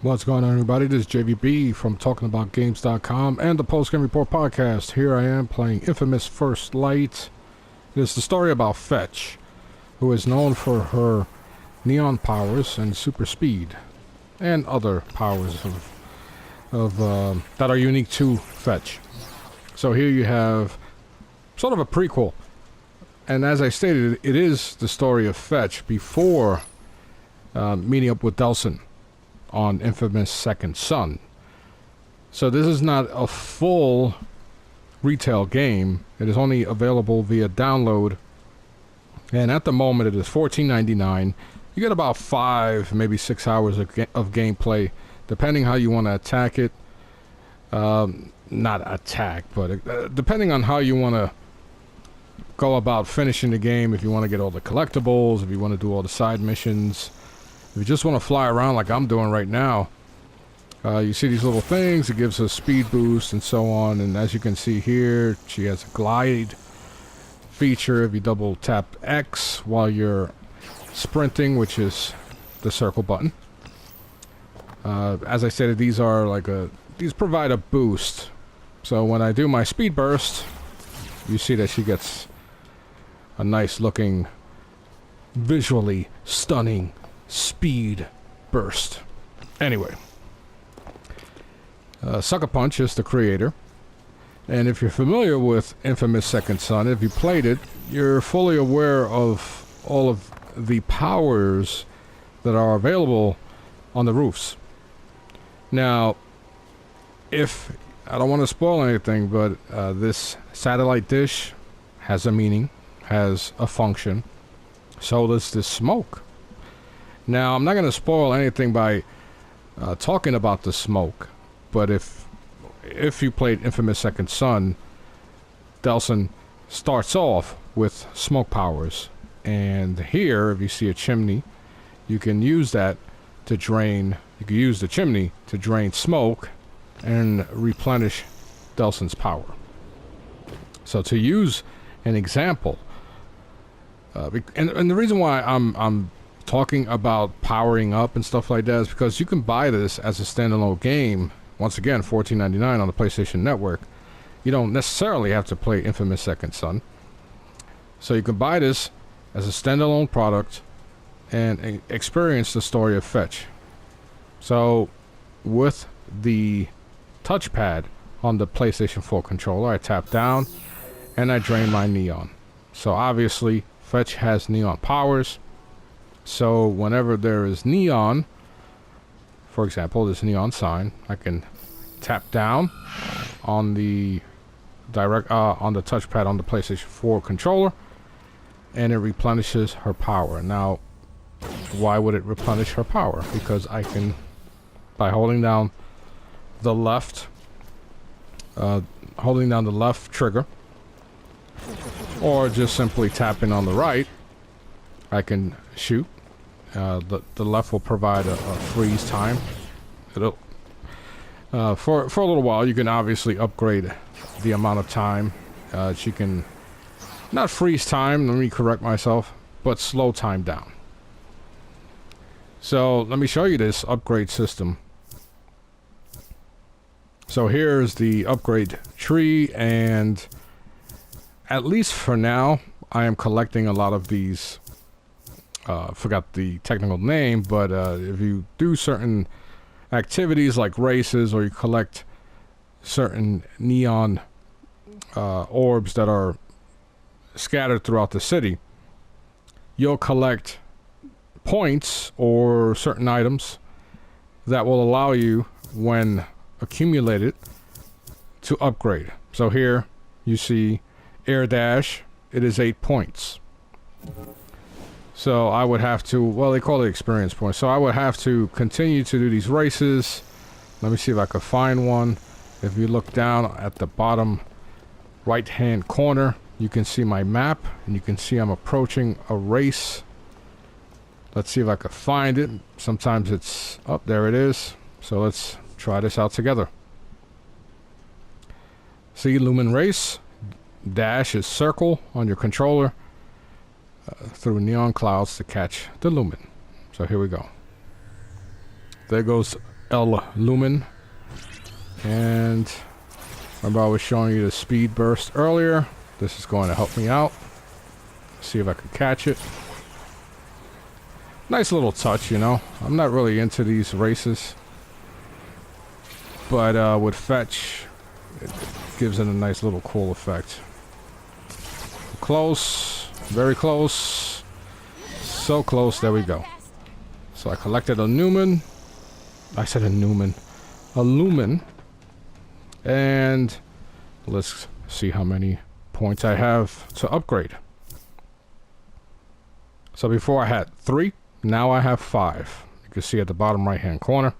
What's going on, everybody? This is JVB from TalkingAboutGames.com and the Post Game Report podcast. Here I am playing Infamous First Light. It is the story about Fetch, who is known for her neon powers and super speed, and other powers that are unique to Fetch. So here you have sort of a prequel, and as I stated, it is the story of Fetch before meeting up with Delsin on Infamous Second Son. So this is not a full retail game. It is only available via download, and at the moment it is $14.99. You get about 5, maybe 6 hours of gameplay, depending how you want to attack it. Not attack, but depending on how you want to go about finishing the game. If you want to get all the collectibles, if you want to do all the side missions, if you just want to fly around like I'm doing right now, you see these little things. It gives a speed boost and so on. And as you can see here, she has a glide feature if you double tap X while you're sprinting, which is the circle button. As I said, these provide a boost. So when I do my speed burst, you see that she gets a nice looking, visually stunning speed burst. Anyway, Sucker Punch is the creator, and if you're familiar with Infamous Second Son, if you played it, you're fully aware of all of the powers that are available on the roofs. Now, if I don't want to spoil anything, but this satellite dish has a meaning, has a function. So does this smoke. Now, I'm not going to spoil anything by talking about the smoke, but if you played Infamous Second Son, Delsin starts off with smoke powers, and here, if you see a chimney, you can use that to drain. You can use the chimney to drain smoke and replenish Delsin's power. So to use an example, and the reason why I'm talking about powering up and stuff like that is because you can buy this as a standalone game. Once again, $14.99 on the PlayStation Network. You don't necessarily have to play Infamous Second Son. So you can buy this as a standalone product and experience the story of Fetch. So with the touchpad on the PlayStation 4 controller, I tap down and I drain my neon. So obviously Fetch has neon powers. So whenever there is neon, for example, this neon sign, I can tap down on the on the touchpad on the PlayStation 4 controller, and it replenishes her power. Now, why would it replenish her power? Because I can, by holding down the left trigger, or just simply tapping on the right, I can shoot. The left will provide a freeze time. It'll for a little while. You can obviously upgrade the amount of time. She can not freeze time. Let me correct myself, but slow time down. So let me show you this upgrade system. So here's the upgrade tree, and at least for now, I am collecting a lot of these. Forgot the technical name, but if you do certain activities like races, or you collect certain neon orbs that are scattered throughout the city, you'll collect points or certain items that will allow you, when accumulated, to upgrade. So here you see Air Dash. It is 8 points. So I would have to, well, they call it experience points. So I would have to continue to do these races. Let me see if I could find one. If you look down at the bottom right-hand corner, you can see my map, and you can see I'm approaching a race. Let's see if I could find it. Sometimes it's up, there it is. So let's try this out together. See, Lumen Race. Dash is circle on your controller through neon clouds to catch the lumen. So here we go. There goes Lumen. And remember I was showing you the speed burst earlier. This is going to help me out. See if I can catch it. Nice little touch, you know. I'm not really into these races. But with fetch, it gives it a nice little cool effect. Close. Very close. So close. There we go. So I collected a Newman. I said a Newman. A Lumen. And let's see how many points I have to upgrade. So before I had 3, now I have 5. You can see at the bottom right hand corner.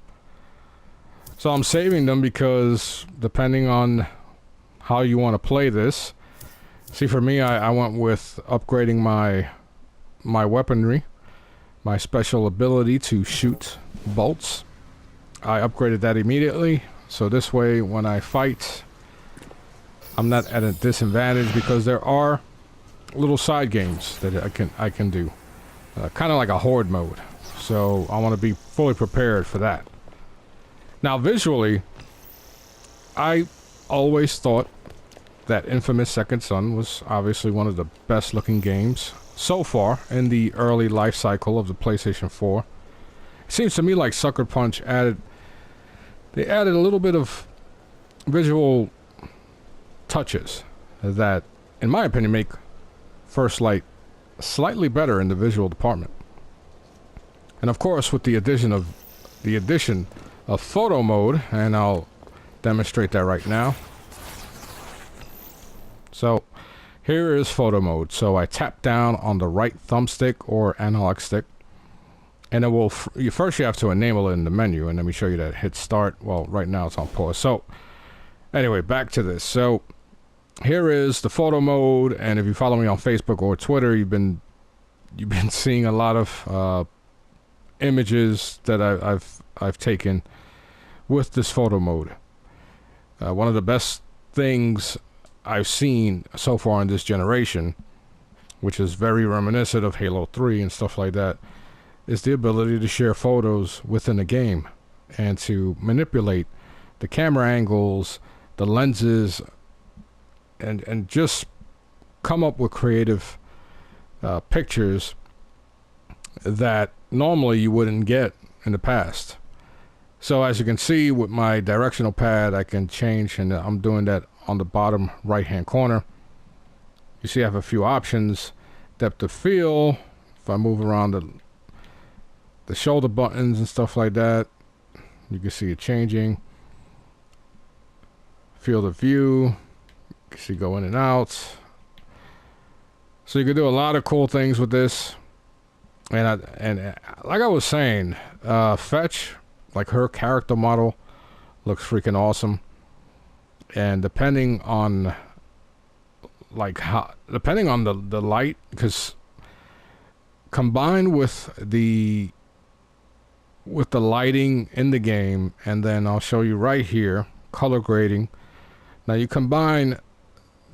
So I'm saving them because depending on how you want to play this. See, for me, I went with upgrading my weaponry, my special ability to shoot bolts. I upgraded that immediately. So this way, when I fight, I'm not at a disadvantage because there are little side games that I can do, kind of like a horde mode. So I want to be fully prepared for that. Now, visually, I always thought that Infamous Second Son was obviously one of the best looking games so far in the early life cycle of the PlayStation 4. It seems to me like Sucker Punch added a little bit of visual touches that, in my opinion, make First Light slightly better in the visual department. And of course, with the addition of photo mode, and I'll demonstrate that right now. So here is photo mode. So I tap down on the right thumbstick or analog stick, and it will first you have to enable it in the menu, and let me show you that. Hit start. Well, right now it's on pause. So anyway, back to this. So here is the photo mode, and if you follow me on Facebook or Twitter, you've been seeing a lot of images that I've taken with this photo mode. One of the best things I've seen so far in this generation, which is very reminiscent of Halo 3 and stuff like that, is the ability to share photos within a game and to manipulate the camera angles, the lenses, and just come up with creative pictures that normally you wouldn't get in the past. So as you can see with my directional pad, I can change, and I'm doing that on the bottom right hand corner. You see I have a few options. Depth of field, if I move around the shoulder buttons and stuff like that, you can see it changing. Field of view, you can see go in and out. So you can do a lot of cool things with this. And like I was saying, Fetch, like her character model, looks freaking awesome. And depending on the light, because combined with the lighting in the game, and then I'll show you right here color grading. Now you combine,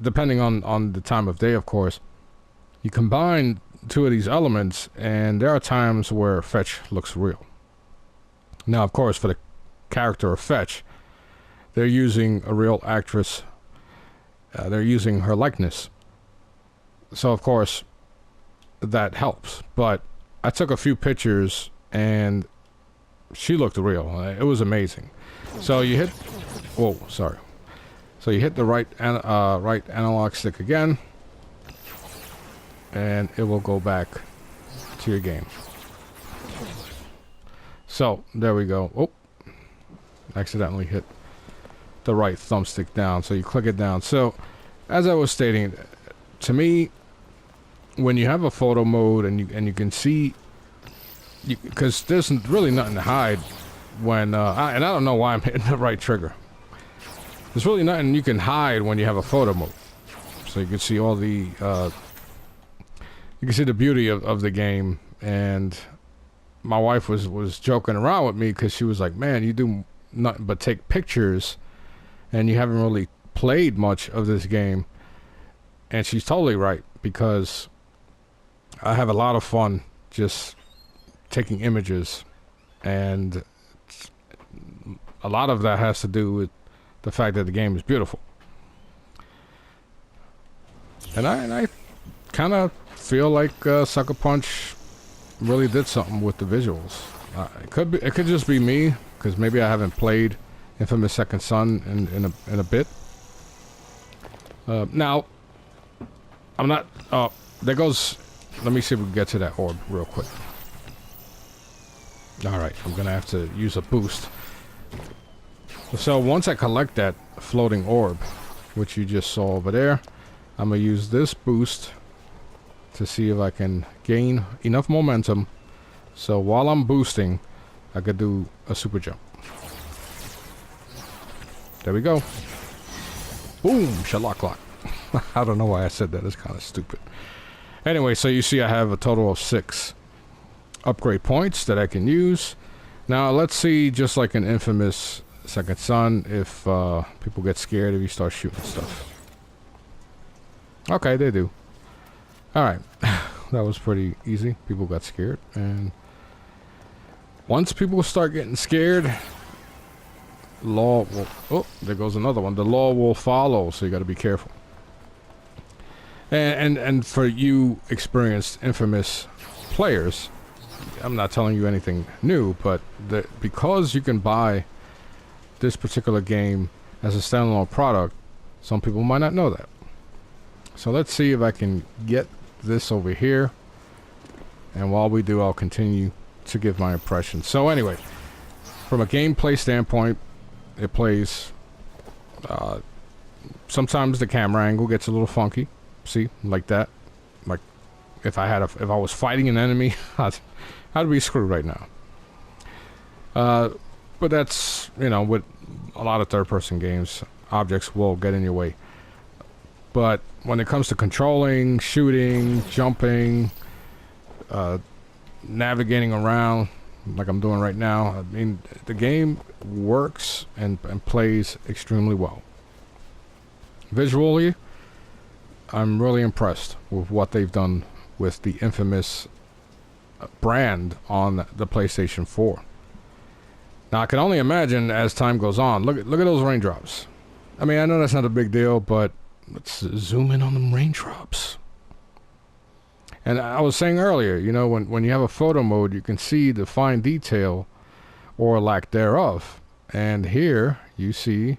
depending on the time of day, of course, you combine two of these elements, and there are times where Fetch looks real. Now, of course, for the character of Fetch, they're using a real actress. They're using her likeness. So, of course, that helps. But I took a few pictures, and she looked real. It was amazing. So you hit... Whoa, sorry. So you hit the right analog stick again, and it will go back to your game. So there we go. Oh, accidentally hit the right thumbstick down. So you click it down. So as I was stating, to me, when you have a photo mode and you can see, because there's really nothing to hide when and I don't know why I'm hitting the right trigger. There's really nothing you can hide when you have a photo mode. So you can see all the you can see the beauty of the game. And my wife was joking around with me because she was like, man, you do nothing but take pictures and you haven't really played much of this game. And she's totally right, because I have a lot of fun just taking images, and a lot of that has to do with the fact that the game is beautiful. And I kind of feel like Sucker Punch really did something with the visuals. It could just be me, because maybe I haven't played Infamous Second Son in a bit. Now, I'm not. There goes. Let me see if we can get to that orb real quick. All right, I'm gonna have to use a boost. So once I collect that floating orb, which you just saw over there, I'm gonna use this boost to see if I can gain enough momentum so while I'm boosting I could do a super jump. There we go. Boom! Shalak-lock. I don't know why I said that. It's kind of stupid. Anyway, so you see I have a total of 6 upgrade points that I can use. Now let's see, just like in Infamous Second Son, if people get scared if you start shooting stuff. Okay, they do. Alright. That was pretty easy. People got scared. And once people start getting scared, law will... Oh, there goes another one. The law will follow, so you got to be careful. And for you experienced Infamous players, I'm not telling you anything new, but because you can buy this particular game as a standalone product, some people might not know that. So let's see if I can get this over here, and while we do, I'll continue to give my impression. So anyway, from a gameplay standpoint, it plays. Sometimes the camera angle gets a little funky. See, like that. Like if I was fighting an enemy, I'd be screwed right now. But that's, you know, with a lot of third-person games, objects will get in your way. But when it comes to controlling, shooting, jumping, navigating around, like I'm doing right now, I mean, the game works and plays extremely well. Visually, I'm really impressed with what they've done with the Infamous brand on the PlayStation 4. Now, I can only imagine as time goes on. Look at those raindrops. I mean, I know that's not a big deal, but let's zoom in on them raindrops. And I was saying earlier, you know, when you have a photo mode, you can see the fine detail or lack thereof. And here you see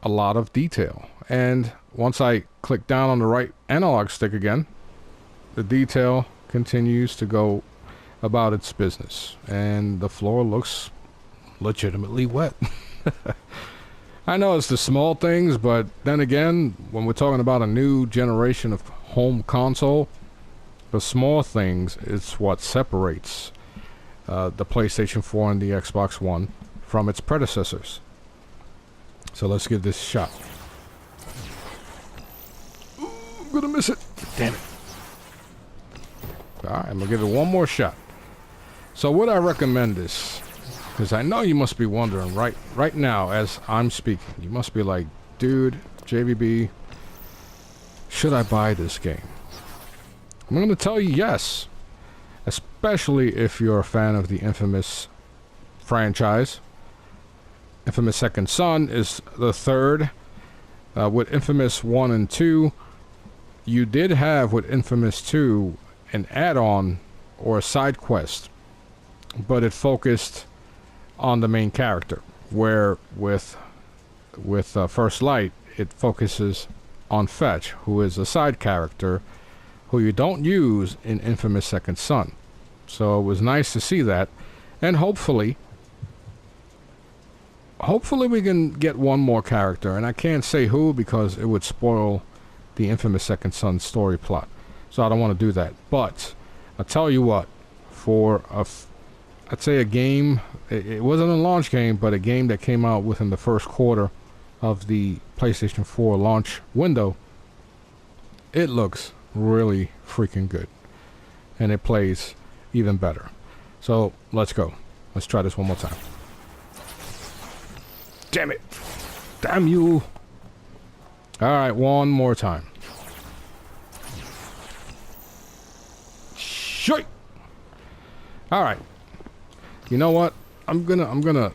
a lot of detail. And once I click down on the right analog stick again, the detail continues to go about its business. And the floor looks legitimately wet. I know it's the small things, but then again, when we're talking about a new generation of home console, the small things is what separates the PlayStation 4 and the Xbox One from its predecessors. So let's give this a shot. Ooh, I'm gonna miss it. Damn it. Alright, I'm gonna give it one more shot. So would I recommend this? Because I know you must be wondering right now as I'm speaking. You must be like, dude, JVB, should I buy this game? I'm going to tell you yes. Especially if you're a fan of the Infamous franchise. Infamous Second Son is the third. With Infamous 1 and 2, you did have with Infamous 2 an add-on or a side quest. But it focused on the main character, where with First Light, it focuses on Fetch, who is a side character who you don't use in Infamous Second Son. So it was nice to see that, and hopefully we can get one more character, and I can't say who because it would spoil the Infamous Second Son story plot, so I don't want to do that. But I'll tell you what, for I'd say a game, it wasn't a launch game, but a game that came out within the first quarter of the PlayStation 4 launch window, it looks really freaking good. And it plays even better. So, let's go. Let's try this one more time. Damn it! Damn you! Alright, one more time. Shit! Alright. You know what? I'm gonna